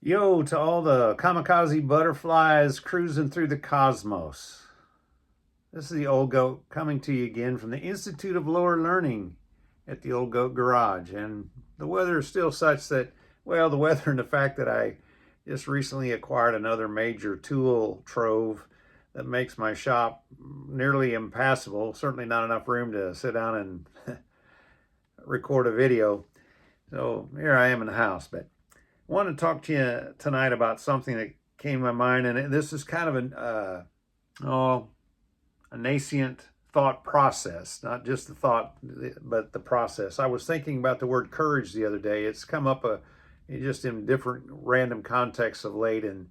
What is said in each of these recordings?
Yo, to all the kamikaze butterflies cruising through the cosmos. This is the Old Goat coming to you again from the Institute of Lower Learning at the Old Goat Garage. And the weather is still such that, well, the weather and the fact that I just recently acquired another major tool trove that makes my shop nearly impassable. Certainly not enough room to sit down and record a video. So here I am in the house, but I want to talk to you tonight about something that came to my mind, and this is kind of a nascent thought process, not just the thought, but the process. I was thinking about the word courage the other day. It's come up just in different random contexts of late, and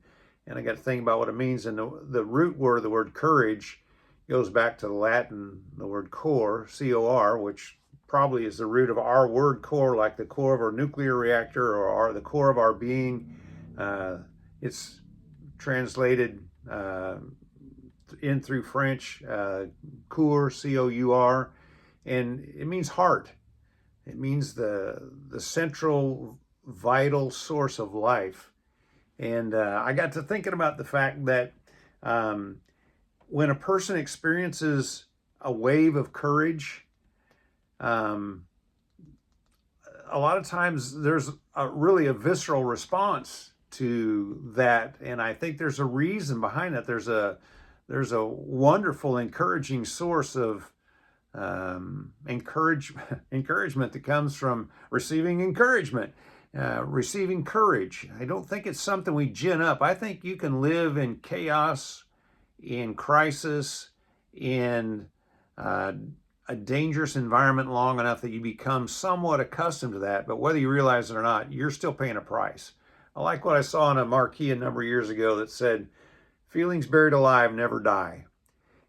I got to think about what it means. And the root word of the word courage goes back to the Latin, the word cor, C-O-R, which probably is the root of our word core, like the core of our nuclear reactor or the core of our being. It's translated in through French, cour, C-O-U-R, and it means heart. It means the central vital source of life. And I got to thinking about the fact that when a person experiences a wave of courage, a lot of times there's really a visceral response to that, and I think there's a reason behind that. There's a wonderful, encouraging source of encouragement that comes from receiving encouragement, receiving courage. I don't think it's something we gin up. I think you can live in chaos, in crisis, in a dangerous environment long enough that you become somewhat accustomed to that, but whether you realize it or not, you're still paying a price. I like what I saw on a marquee a number of years ago that said, "Feelings buried alive never die."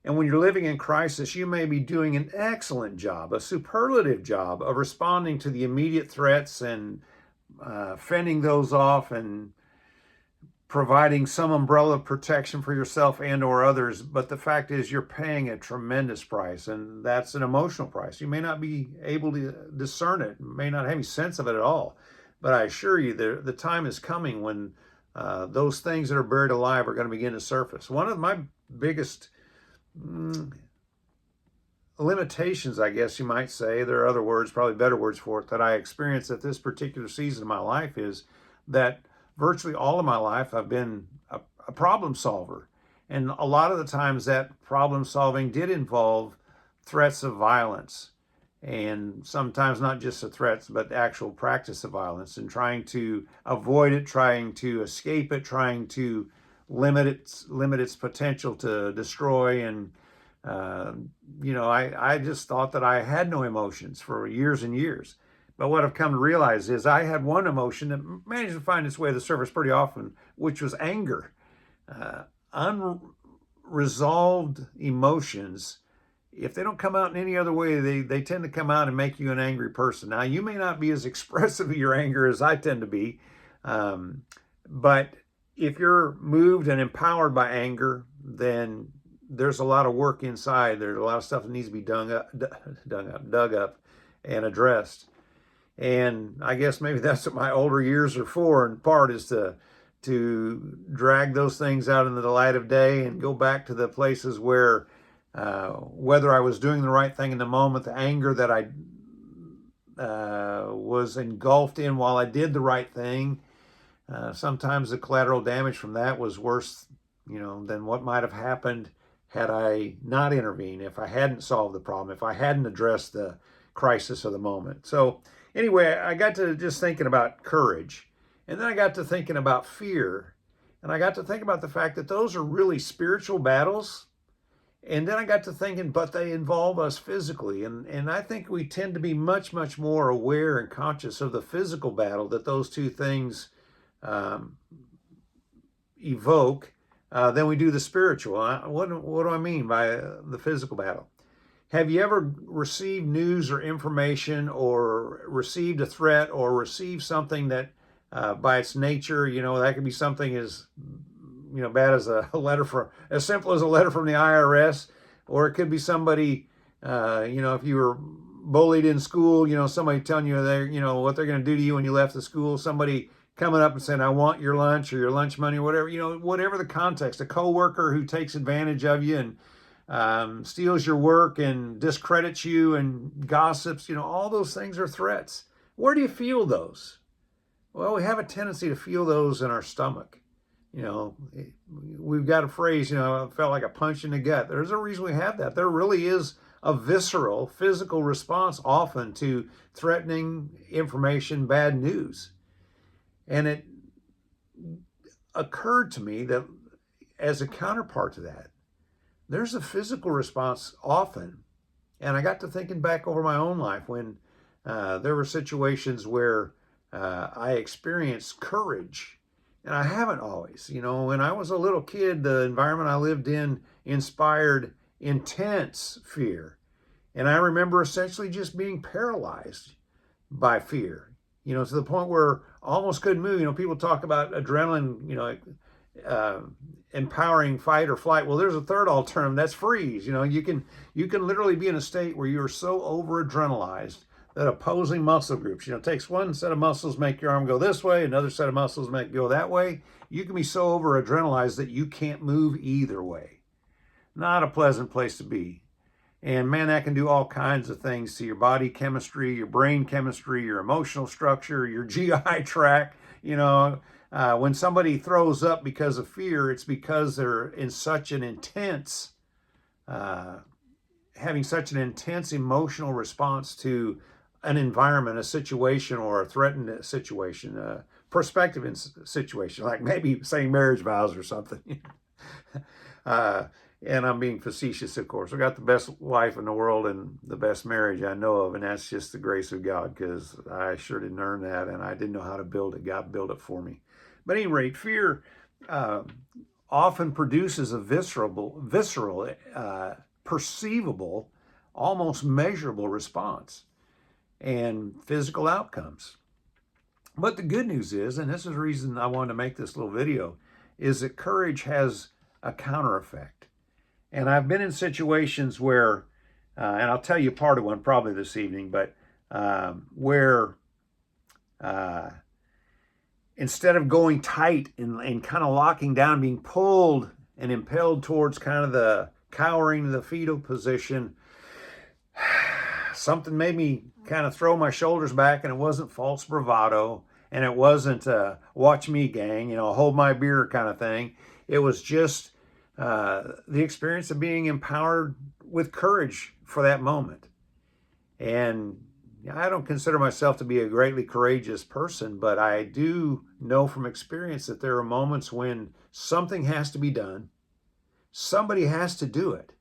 And when you're living in crisis, you may be doing an excellent job, a superlative job of responding to the immediate threats and fending those off and providing some umbrella of protection for yourself and or others. But the fact is you're paying a tremendous price, and that's an emotional price. You may not be able to discern it, may not have any sense of it at all. But I assure you the time is coming when those things that are buried alive are going to begin to surface. One of my biggest limitations, I guess you might say, there are other words, probably better words for it, that I experienced at this particular season of my life is that virtually all of my life, I've been a problem solver. And a lot of the times that problem solving did involve threats of violence. And sometimes not just the threats, but the actual practice of violence, and trying to avoid it, trying to escape it, trying to limit its potential to destroy. And, I just thought that I had no emotions for years and years. But what I've come to realize is I had one emotion that managed to find its way to the surface pretty often, which was anger. Unresolved emotions, if they don't come out in any other way, they tend to come out and make you an angry person. Now, you may not be as expressive of your anger as I tend to be, but if you're moved and empowered by anger, then there's a lot of work inside. There's a lot of stuff that needs to be dug up and addressed. And I guess maybe that's what my older years are for, in part, is to drag those things out into the light of day and go back to the places where whether I was doing the right thing in the moment, the anger that I was engulfed in while I did the right thing, sometimes the collateral damage from that was worse, than what might have happened had I not intervened, if I hadn't solved the problem, if I hadn't addressed the crisis of the moment. So anyway, I got to just thinking about courage, and then I got to thinking about fear, and I got to think about the fact that those are really spiritual battles. And then I got to thinking, but they involve us physically. And I think we tend to be much, much more aware and conscious of the physical battle that those two things evoke than we do the spiritual. What do I mean by the physical battle? Have you ever received news or information, or received a threat, or received something that by its nature, that could be something as bad as as simple as a letter from the IRS, or it could be somebody, if you were bullied in school, somebody telling you what they're going to do to you when you left the school, somebody coming up and saying, I want your lunch or your lunch money or whatever, whatever the context, a coworker who takes advantage of you and steals your work and discredits you and gossips, all those things are threats. Where do you feel those? Well, we have a tendency to feel those in our stomach. We've got a phrase, it felt like a punch in the gut. There's a reason we have that. There really is a visceral, physical response often to threatening information, bad news. And it occurred to me that as a counterpart to that, there's a physical response often. And I got to thinking back over my own life when there were situations where I experienced courage. And I haven't always. When I was a little kid, the environment I lived in inspired intense fear. And I remember essentially just being paralyzed by fear, to the point where I almost couldn't move. People talk about adrenaline, empowering fight or flight. Well, there's a third alternative, that's freeze. You can literally be in a state where you're so over adrenalized that opposing muscle groups, it takes one set of muscles make your arm go this way, another set of muscles make it go that way. You can be so over adrenalized that you can't move either way. Not a pleasant place to be. And man, that can do all kinds of things to your body chemistry, your brain chemistry, your emotional structure, your GI tract. When somebody throws up because of fear, it's because they're in such an intense, having such an intense emotional response to an environment, a situation, or a threatened situation, a prospective situation, like maybe saying marriage vows or something. And I'm being facetious, of course. I got the best wife in the world and the best marriage I know of, and that's just the grace of God, because I sure didn't earn that, and I didn't know how to build it. God built it for me. But at any rate, fear often produces a visceral, perceivable, almost measurable response and physical outcomes. But the good news is, and this is the reason I wanted to make this little video, is that courage has a counter effect. And I've been in situations where, and I'll tell you part of one probably this evening, but where instead of going tight and kind of locking down, being pulled and impelled towards kind of the cowering, the fetal position, something made me kind of throw my shoulders back, and it wasn't false bravado, and it wasn't watch me gang, hold my beer kind of thing. It was just the experience of being empowered with courage for that moment. And I don't consider myself to be a greatly courageous person, but I do know from experience that there are moments when something has to be done. Somebody has to do it.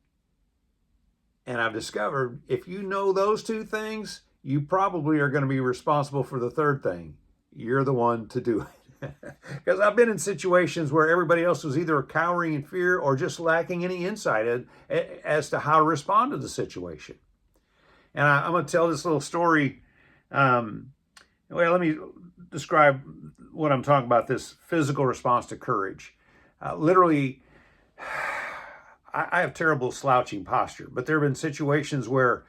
And I've discovered if you know those two things, you probably are going to be responsible for the third thing. You're the one to do it. Because I've been in situations where everybody else was either cowering in fear or just lacking any insight as to how to respond to the situation. And I'm going to tell this little story. Well, let me describe what I'm talking about, this physical response to courage. Literally, I have terrible slouching posture, but there have been situations where,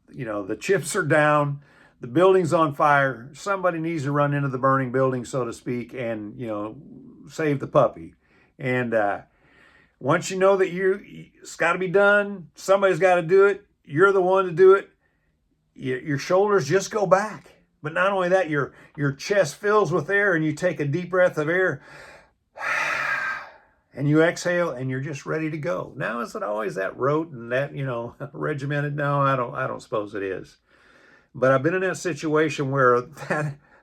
the chips are down, the building's on fire, somebody needs to run into the burning building, so to speak, and, save the puppy. And once you know that it's got to be done, somebody's got to do it, you're the one to do it, your shoulders just go back. But not only that, your chest fills with air, and you take a deep breath of air, and you exhale, and you're just ready to go. Now, is it always that rote and that, regimented? No, I don't suppose it is. But I've been in that situation where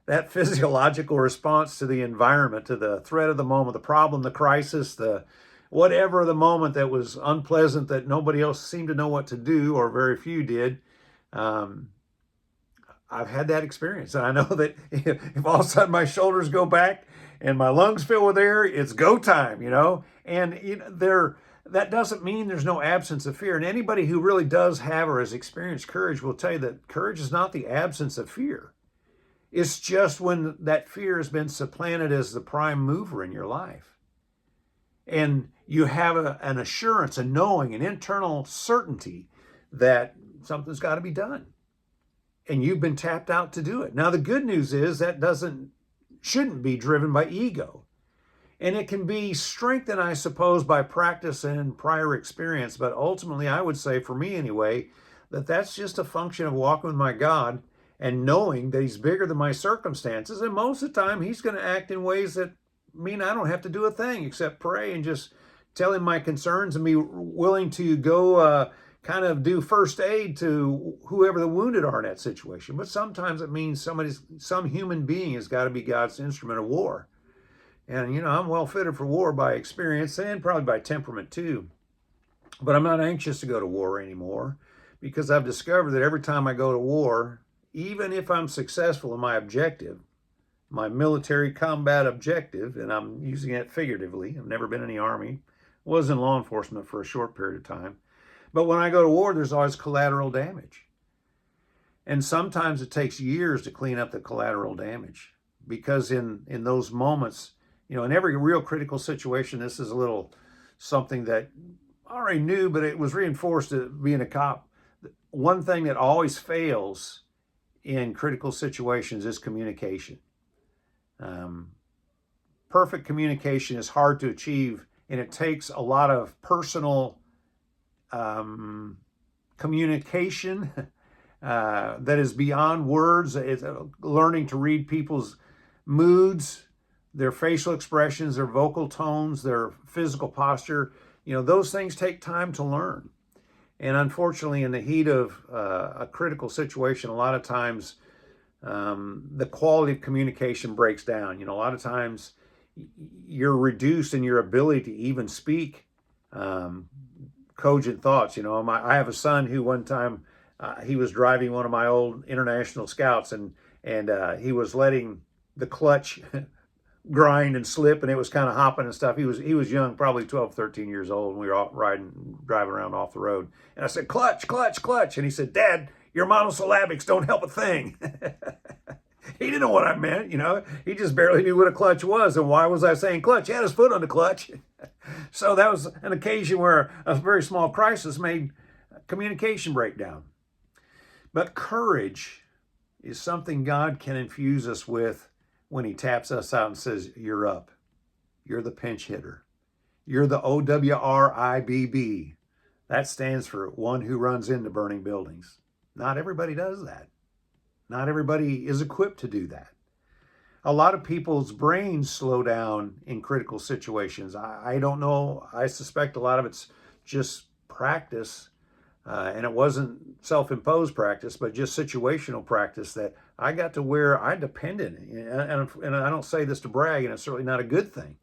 that physiological response to the environment, to the threat of the moment, the problem, the crisis, the whatever the moment that was unpleasant that nobody else seemed to know what to do, or very few did, I've had that experience. And I know that if all of a sudden my shoulders go back and my lungs fill with air, it's go time, And that doesn't mean there's no absence of fear. And anybody who really does have or has experienced courage will tell you that courage is not the absence of fear. It's just when that fear has been supplanted as the prime mover in your life. And you have an assurance, a knowing, an internal certainty that something's got to be done. And you've been tapped out to do it. Now, the good news is that doesn't shouldn't be driven by ego. And it can be strengthened, I suppose, by practice and prior experience. But ultimately, I would say, for me anyway, that that's just a function of walking with my God and knowing that He's bigger than my circumstances. And most of the time, He's going to act in ways that mean I don't have to do a thing except pray and just tell Him my concerns and be willing to go kind of do first aid to whoever the wounded are in that situation. But sometimes it means some human being has got to be God's instrument of war. And, I'm well fitted for war by experience and probably by temperament too. But I'm not anxious to go to war anymore because I've discovered that every time I go to war, even if I'm successful in my objective, my military combat objective, and I'm using it figuratively, I've never been in the Army, was in law enforcement for a short period of time. But when I go to war, there's always collateral damage. And sometimes it takes years to clean up the collateral damage because in those moments, in every real critical situation, this is a little something that I already knew, but it was reinforced being a cop. One thing that always fails in critical situations is communication. Perfect communication is hard to achieve, and it takes a lot of personal communication that is beyond words. It's learning to read people's moods, their facial expressions, their vocal tones, their physical posture. Those things take time to learn. And unfortunately, in the heat of a critical situation, a lot of times the quality of communication breaks down. A lot of times you're reduced in your ability to even speak cogent thoughts. I have a son who one time he was driving one of my old international scouts, and he was letting the clutch grind and slip, and it was kind of hopping and stuff. He was young, probably 12, 13 years old, and we were all driving around off the road. And I said, "Clutch, clutch, clutch." And he said, "Dad, your monosyllabics don't help a thing." He didn't know what I meant, He just barely knew what a clutch was. And why was I saying clutch? He had his foot on the clutch. So that was an occasion where a very small crisis made communication breakdown. But courage is something God can infuse us with when He taps us out and says, "You're up. You're the pinch hitter. You're the OWRIBB." That stands for one who runs into burning buildings. Not everybody does that. Not everybody is equipped to do that. A lot of people's brains slow down in critical situations. I don't know. I suspect a lot of it's just practice. And it wasn't self-imposed practice, but just situational practice that I got to where I depended. And I don't say this to brag, and it's certainly not a good thing.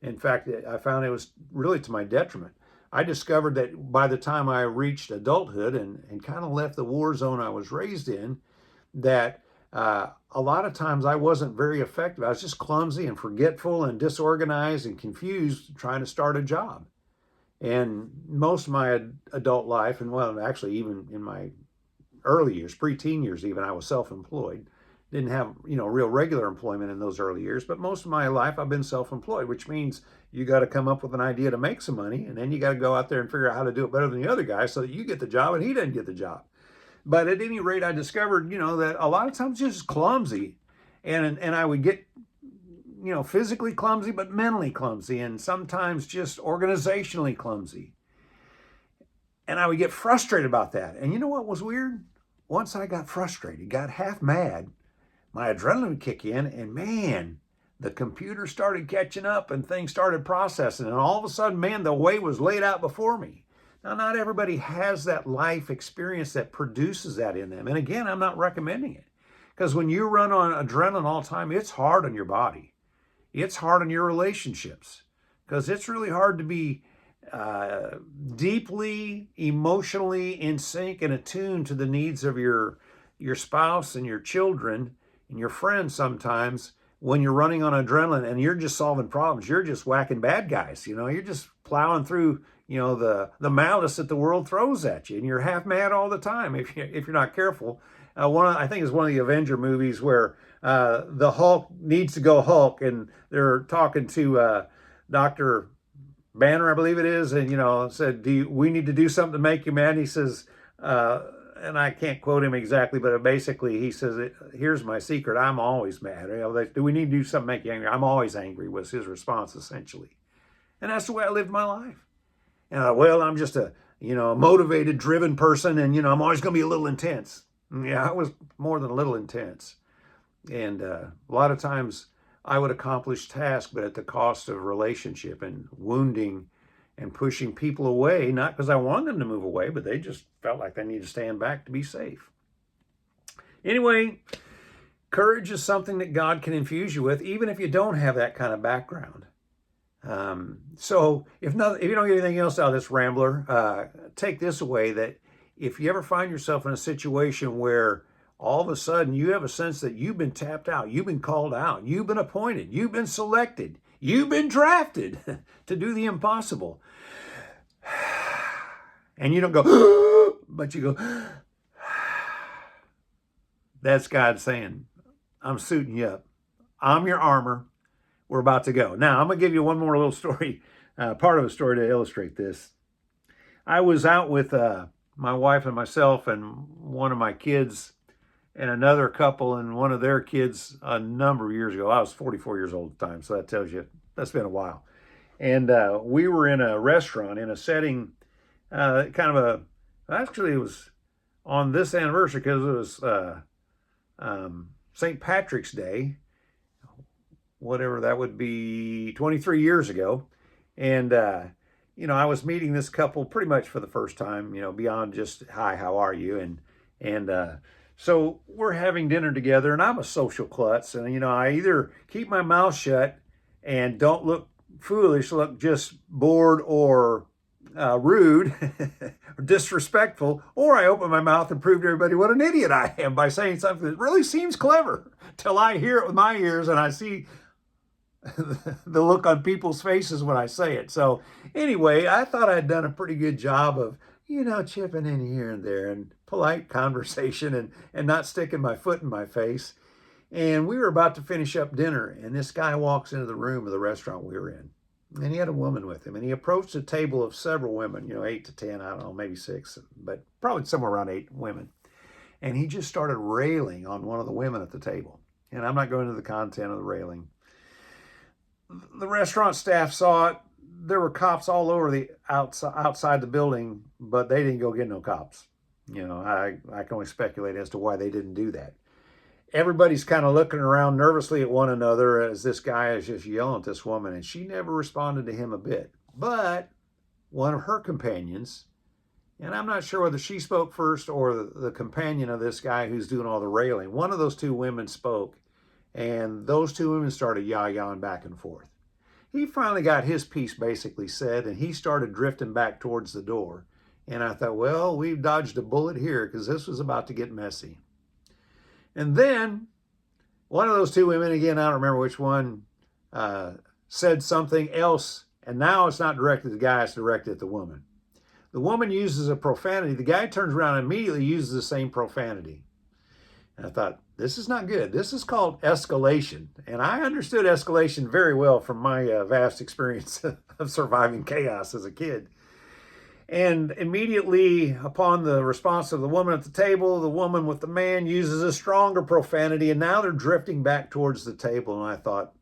In fact, I found it was really to my detriment. I discovered that by the time I reached adulthood and kind of left the war zone I was raised in, that a lot of times I wasn't very effective. I was just clumsy and forgetful and disorganized and confused trying to start a job. And most of my adult life, and well, actually even in my early years, preteen years even, I was self-employed. Didn't have, real regular employment in those early years, but most of my life I've been self-employed, which means you got to come up with an idea to make some money, and then you got to go out there and figure out how to do it better than the other guy so that you get the job and he doesn't get the job. But at any rate, I discovered, that a lot of times just clumsy, and I would get physically clumsy, but mentally clumsy, and sometimes just organizationally clumsy. And I would get frustrated about that. And you know what was weird? Once I got frustrated, got half mad, my adrenaline would kick in, and man, the computer started catching up and things started processing. And all of a sudden, man, the way was laid out before me. Now, not everybody has that life experience that produces that in them. And again, I'm not recommending it. Because when you run on adrenaline all the time, it's hard on your body. It's hard on your relationships. Because it's really hard to be deeply, emotionally in sync and attuned to the needs of your spouse and your children and your friends sometimes when you're running on adrenaline and you're just solving problems. You're just whacking bad guys. You're just plowing through the malice that the world throws at you, and you're half mad all the time if you're not careful. I think it's one of the Avenger movies where the Hulk needs to go Hulk, and they're talking to Dr. Banner, I believe it is, and said, we need to do something to make you mad?" And he says, and I can't quote him exactly, but basically he says, here's my secret. I'm always mad. Do we need to do something to make you angry? I'm always angry, was his response essentially. And that's the way I lived my life. And I'm just a motivated, driven person, and I'm always going to be a little intense. Yeah, I was more than a little intense. And a lot of times I would accomplish tasks, but at the cost of relationship and wounding and pushing people away, not because I wanted them to move away, but they just felt like they needed to stand back to be safe. Anyway, courage is something that God can infuse you with, even if you don't have that kind of background. So if you don't get anything else out of this rambler, take this away, that if you ever find yourself in a situation where all of a sudden you have a sense that you've been tapped out, you've been called out, you've been appointed, you've been selected, you've been drafted to do the impossible, and you don't go, but you go, that's God saying, I'm suiting you up. I'm your armor. We're about to go. Now, I'm going to give you one more little story, part of a story to illustrate this. I was out with my wife and myself and one of my kids and another couple and one of their kids a number of years ago. I was 44 years old at the time, so that tells you that's been a while. And we were in a restaurant in a setting, actually it was on this anniversary because it was St. Patrick's Day, whatever that would be, 23 years ago. And, I was meeting this couple pretty much for the first time, beyond just, hi, how are you? And so we're having dinner together, and I'm a social klutz. And, I either keep my mouth shut and don't look foolish, look just bored or rude or disrespectful, or I open my mouth and prove to everybody what an idiot I am by saying something that really seems clever till I hear it with my ears and I see the look on people's faces when I say it. So anyway, I thought I'd done a pretty good job of, chipping in here and there and polite conversation and not sticking my foot in my face. And we were about to finish up dinner, and this guy walks into the room of the restaurant we were in. And he had a woman with him, and he approached a table of several women, 8 to 10, I don't know, maybe 6, but probably somewhere around 8 women. And he just started railing on one of the women at the table. And I'm not going into the content of the railing. The restaurant staff saw it. There were cops all over the outside the building, but they didn't go get no cops. I can only speculate as to why they didn't do that. Everybody's kind of looking around nervously at one another as this guy is just yelling at this woman, and she never responded to him a bit. But one of her companions, and I'm not sure whether she spoke first or the companion of this guy who's doing all the railing, one of those two women spoke, and those two women started yah-yahing back and forth. He finally got his piece basically said, and he started drifting back towards the door. And I thought, well, we've dodged a bullet here because this was about to get messy. And then one of those two women, again, I don't remember which one, said something else. And now it's not directed at the guy, it's directed at the woman. The woman uses a profanity. The guy turns around and immediately uses the same profanity. And I thought, this is not good. This is called escalation. And I understood escalation very well from my vast experience of surviving chaos as a kid. And immediately upon the response of the woman at the table, the woman with the man uses a stronger profanity, and now they're drifting back towards the table. And I thought,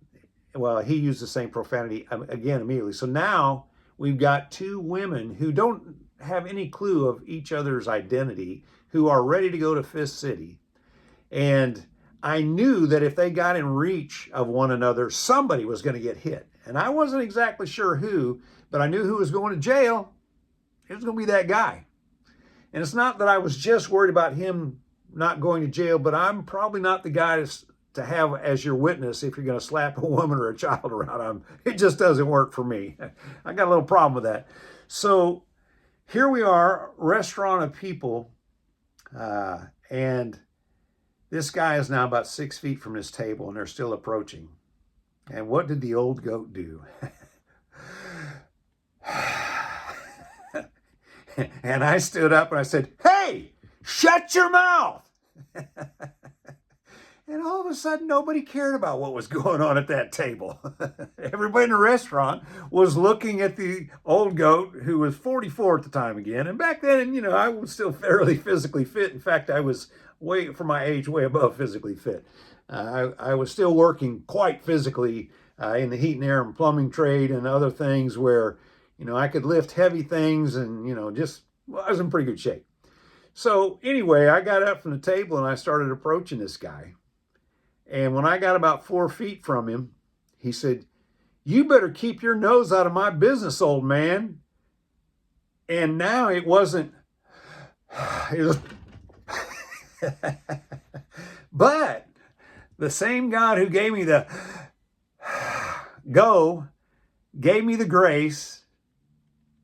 well, he used the same profanity again immediately. So now we've got two women who don't have any clue of each other's identity, who are ready to go to Fist City. And I knew that if they got in reach of one another, somebody was going to get hit. And I wasn't exactly sure who, but I knew who was going to jail. It was going to be that guy. And it's not that I was just worried about him not going to jail, but I'm probably not the guy to have as your witness if you're going to slap a woman or a child around. It just doesn't work for me. I got a little problem with that. So here we are, restaurant of people, and this guy is now about 6 feet from this table, and they're still approaching. And what did the old goat do? And I stood up and I said, "Hey, shut your mouth." And all of a sudden, nobody cared about what was going on at that table. everybody in the restaurant was looking at the old goat, who was 44 at the time again. And back then, you know, I was still fairly physically fit. In fact, I was way, for my age, way above physically fit. I was still working quite physically in the heat and air and plumbing trade and other things where, you know, I could lift heavy things and, you know, just, well, I was in pretty good shape. So anyway, I got up from the table and I started approaching this guy. And when I got about 4 feet from him, he said, "You better keep your nose out of my business, old man." And now it wasn't, it was, but the same God who gave me the go gave me the grace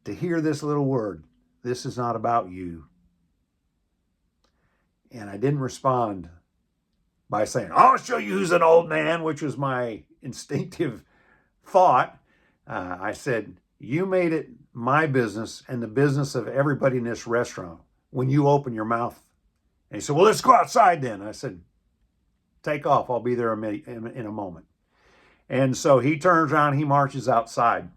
to hear this little word. This is not about you. And I didn't respond by saying, "I'll show you who's an old man," which was my instinctive thought. I said, "You made it my business and the business of everybody in this restaurant when you open your mouth." And he said, "Well, let's go outside then." I said, "Take off. I'll be there in a moment." And so he turns around, he marches outside.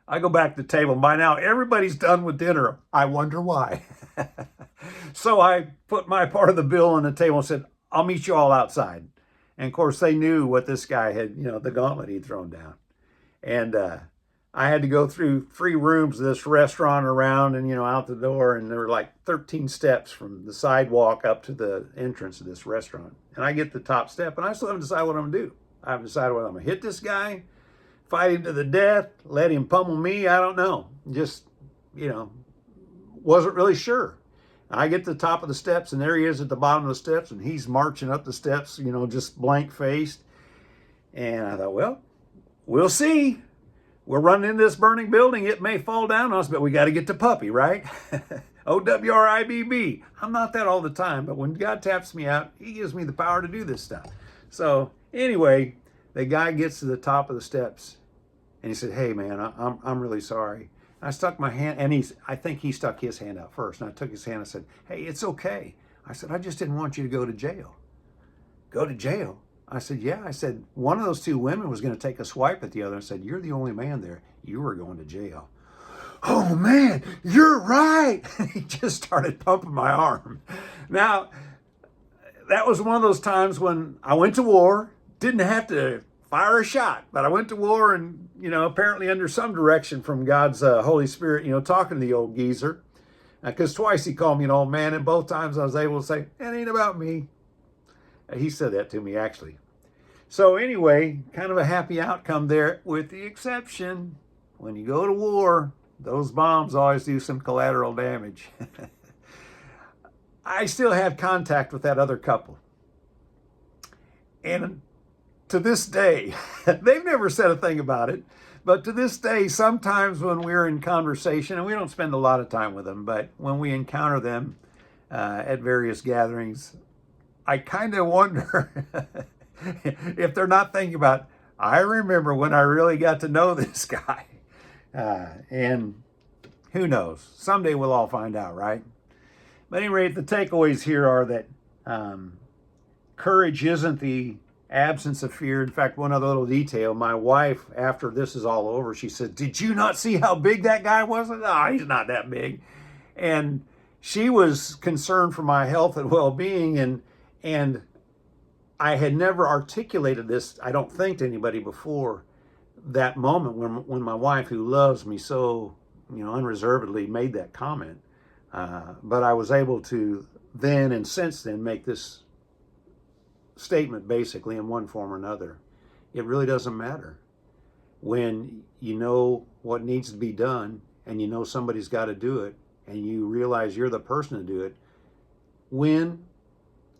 I go back to the table, and by now everybody's done with dinner. I wonder why. So I put my part of the bill on the table and said, "I'll meet you all outside." And of course, they knew what this guy had, you know, the gauntlet he'd thrown down. And I had to go through 3 rooms of this restaurant around and, you know, out the door. And there were like 13 steps from the sidewalk up to the entrance of this restaurant. And I get the top step and I still haven't decided what I'm going to do. I haven't decided whether I'm going to hit this guy, fight him to the death, let him pummel me. I don't know. Just, you know, wasn't really sure. I get to the top of the steps, and there he is at the bottom of the steps, and he's marching up the steps, you know, just blank-faced. And I thought, well, we'll see. We're running into this burning building. It may fall down on us, but we got to get to Puppy, right? OWRIBB. I'm not that all the time, but when God taps me out, he gives me the power to do this stuff. So anyway, the guy gets to the top of the steps, and he said, "Hey, man, I'm really sorry." I stuck my hand, and I think he stuck his hand out first. And I took his hand and said, "Hey, it's okay." I said, "I just didn't want you to go to jail." "Go to jail?" I said, "Yeah." I said, "One of those 2 women was going to take a swipe at the other." I said, "You're the only man there. You were going to jail." "Oh, man, you're right." He just started pumping my arm. Now, that was one of those times when I went to war, didn't have to fire a shot, but I went to war and, you know, apparently under some direction from God's Holy Spirit, you know, talking to the old geezer. Because twice he called me an old man, and both times I was able to say, "It ain't about me." He said that to me, actually. So anyway, kind of a happy outcome there, with the exception, when you go to war, those bombs always do some collateral damage. I still have contact with that other couple. And to this day, they've never said a thing about it, but to this day, sometimes when we're in conversation, and we don't spend a lot of time with them, but when we encounter them at various gatherings, I kind of wonder if they're not thinking about, "I remember when I really got to know this guy." And who knows? Someday we'll all find out, right? But at any rate, the takeaways here are that courage isn't the absence of fear. In fact, one other little detail, my wife, after this is all over, she said, "Did you not see how big that guy was?" I said, "Oh, he's not that big." And she was concerned for my health and well-being, and I had never articulated this, I don't think, to anybody before that moment when my wife, who loves me so, you know, unreservedly, made that comment. But I was able to then and since then make this statement basically in one form or another. It really doesn't matter. When you know what needs to be done and you know somebody's got to do it and you realize you're the person to do it, win,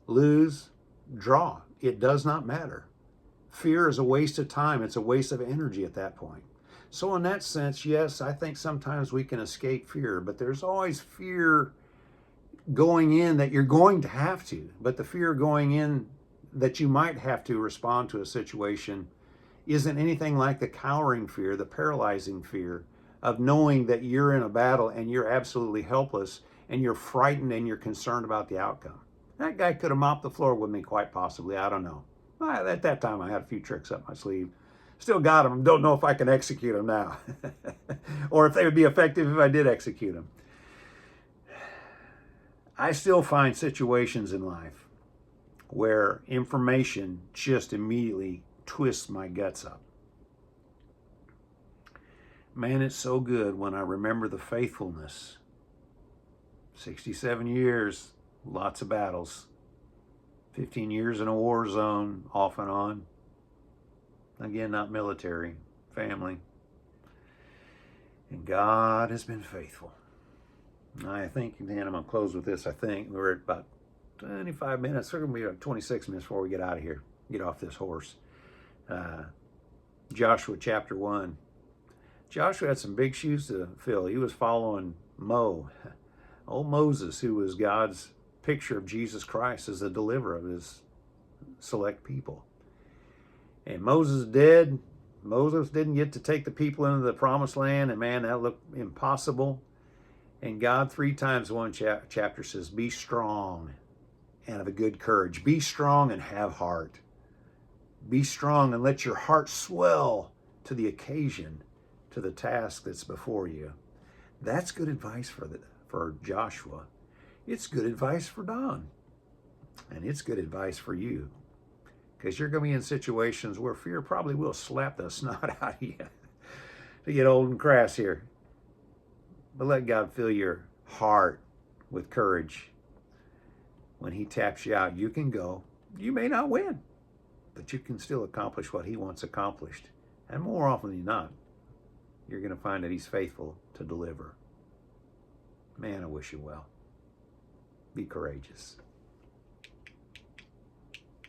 lose, draw, it does not matter. Fear is a waste of time. It's a waste of energy at that point. So in that sense, yes, I think sometimes we can escape fear, but there's always fear going in that you're going to have to. But the fear going in that you might have to respond to a situation isn't anything like the cowering fear, the paralyzing fear of knowing that you're in a battle and you're absolutely helpless and you're frightened and you're concerned about the outcome. That guy could have mopped the floor with me, quite possibly. I don't know. At that time, I had a few tricks up my sleeve. Still got them. Don't know if I can execute them now. Or if they would be effective if I did execute them. I still find situations in life where information just immediately twists my guts up. Man, it's so good when I remember the faithfulness. 67 years, lots of battles. 15 years in a war zone, off and on. Again, not military, family. And God has been faithful. I think, and I'm going to close with this, I think. We're at about 25 minutes. We're going to be at 26 minutes before we get out of here, get off this horse. Joshua chapter 1. Joshua had some big shoes to fill. He was following old Moses, who was God's picture of Jesus Christ as the deliverer of his select people. And Moses dead. Moses didn't get to take the people into the promised land, and man, that looked impossible. And God 3 times in one chapter says, be strong and of a good courage. Be strong and have heart. Be strong and let your heart swell to the occasion, to the task that's before you. That's good advice for Joshua. It's good advice for Don. And it's good advice for you. Because you're going to be in situations where fear probably will slap the snot out of you. To get old and crass here. But let God fill your heart with courage. When he taps you out, you can go. You may not win, but you can still accomplish what he wants accomplished. And more often than not, you're going to find that he's faithful to deliver. Man, I wish you well. Be courageous.